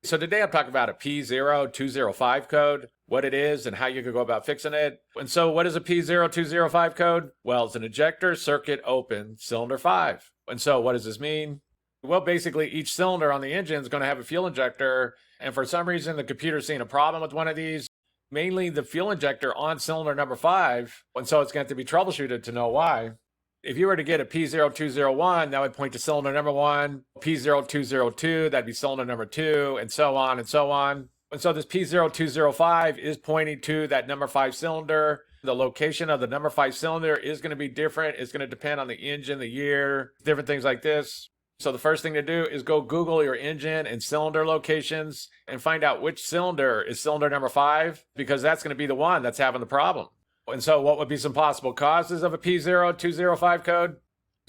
So today I'm talking about a P0205 code, what it is and how you can go about fixing it. And so what is a P0205 code? Well, it's an injector circuit open cylinder 5. And so what does this mean? Well, basically each cylinder on the engine is going to have a fuel injector. And for some reason, the computer's seeing a problem with one of these, mainly the fuel injector on cylinder number 5. And so it's going to have to be troubleshooted to know why. If you were to get a P0201, that would point to cylinder number 1, P0202, that'd be cylinder number 2, and so on and so on. And so this P0205 is pointing to that number 5 cylinder. The location of the number 5 cylinder is going to be different. It's going to depend on the engine, the year, different things like this. So the first thing to do is go Google your engine and cylinder locations and find out which cylinder is cylinder number 5, because that's going to be the one that's having the problem. And so what would be some possible causes of a P0205 code?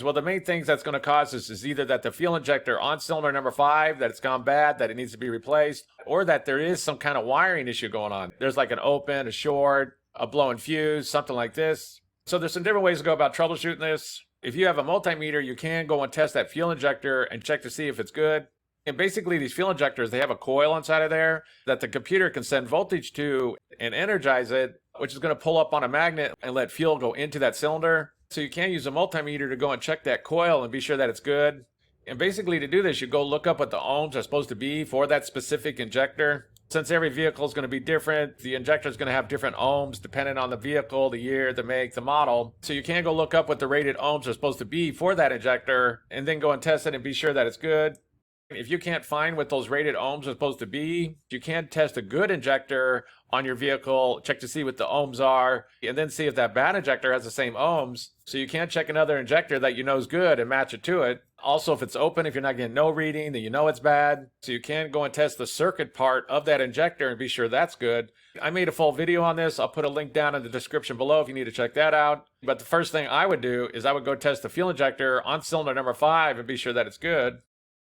Well, the main things that's going to cause this is either that the fuel injector on cylinder number 5, that it's gone bad, that it needs to be replaced, or that there is some kind of wiring issue going on. There's like an open, a short, a blown fuse, something like this. So there's some different ways to go about troubleshooting this. If you have a multimeter, you can go and test that fuel injector and check to see if it's good. And basically these fuel injectors, they have a coil inside of there that the computer can send voltage to and energize it, which is going to pull up on a magnet and let fuel go into that cylinder. So you can use a multimeter to go and check that coil and be sure that it's good. And basically to do this, you go look up what the ohms are supposed to be for that specific injector. Since every vehicle is going to be different, the injector is going to have different ohms depending on the vehicle, the year, the make, the model. So you can go look up what the rated ohms are supposed to be for that injector and then go and test it and be sure that it's good. If you can't find what those rated ohms are supposed to be, you can test a good injector on your vehicle, check to see what the ohms are, and then see if that bad injector has the same ohms. So you can check another injector that you know is good and match it to it. Also, if it's open, if you're not getting no reading, then you know it's bad. So you can go and test the circuit part of that injector and be sure that's good. I made a full video on this. I'll put a link down in the description below if you need to check that out. But the first thing I would do is I would go test the fuel injector on cylinder number 5 and be sure that it's good.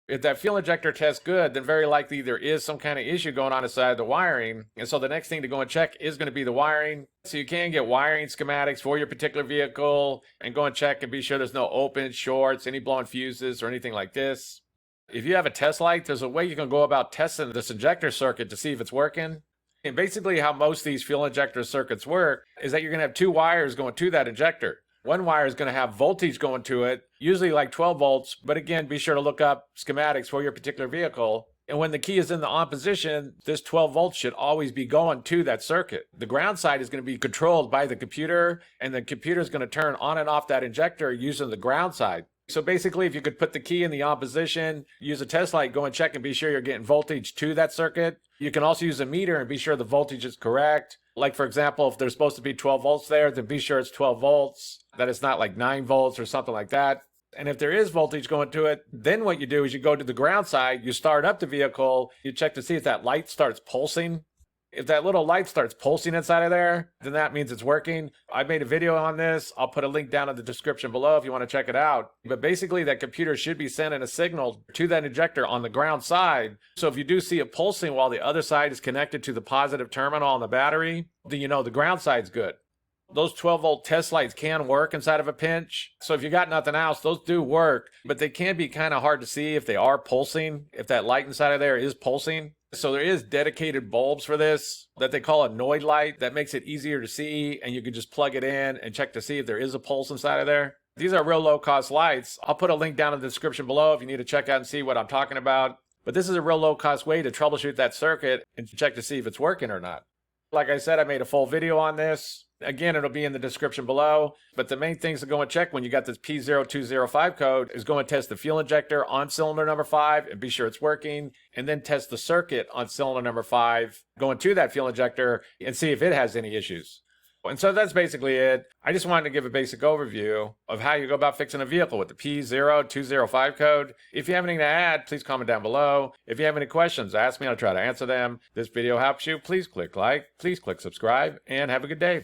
If that fuel injector tests good, then very likely there is some kind of issue going on inside the wiring. And so the next thing to go and check is going to be the wiring. So you can get wiring schematics for your particular vehicle and go and check and be sure there's no open, shorts, any blown fuses or anything like this. If you have a test light, there's a way you can go about testing this injector circuit to see if it's working. And basically how most of these fuel injector circuits work is that you're going to have 2 wires going to that injector. One wire is going to have voltage going to it, usually like 12 volts, but again, be sure to look up schematics for your particular vehicle. And when the key is in the on position, this 12 volts should always be going to that circuit. The ground side is going to be controlled by the computer, and the computer is going to turn on and off that injector using the ground side. So basically, if you could put the key in the on position, use a test light, go and check and be sure you're getting voltage to that circuit. You can also use a meter and be sure the voltage is correct. Like, for example, if there's supposed to be 12 volts there, then be sure it's 12 volts, that it's not like 9 volts or something like that. And if there is voltage going to it, then what you do is you go to the ground side, you start up the vehicle, you check to see if that light starts pulsing. If that little light starts pulsing inside of there, then that means it's working. I made a video on this. I'll put a link down in the description below if you want to check it out. But basically, that computer should be sending a signal to that injector on the ground side. So if you do see it pulsing while the other side is connected to the positive terminal on the battery, then you know the ground side's good. Those 12-volt test lights can work inside of a pinch. So if you got nothing else, those do work. But they can be kind of hard to see if they are pulsing, if that light inside of there is pulsing. So there is dedicated bulbs for this that they call a Noid light that makes it easier to see, and you can just plug it in and check to see if there is a pulse inside of there. These are real low-cost lights. I'll put a link down in the description below if you need to check out and see what I'm talking about. But this is a real low-cost way to troubleshoot that circuit and check to see if it's working or not. Like I said, I made a full video on this. Again, it'll be in the description below. But the main things to go and check when you got this P0205 code is go and test the fuel injector on cylinder number 5 and be sure it's working. And then test the circuit on cylinder number 5, going to that fuel injector and see if it has any issues. And so that's basically it. I just wanted to give a basic overview of how you go about fixing a vehicle with the P0205 code. If you have anything to add, please comment down below. If you have any questions, ask me. I'll try to answer them. This video helps you. Please click like, please click subscribe, and have a good day.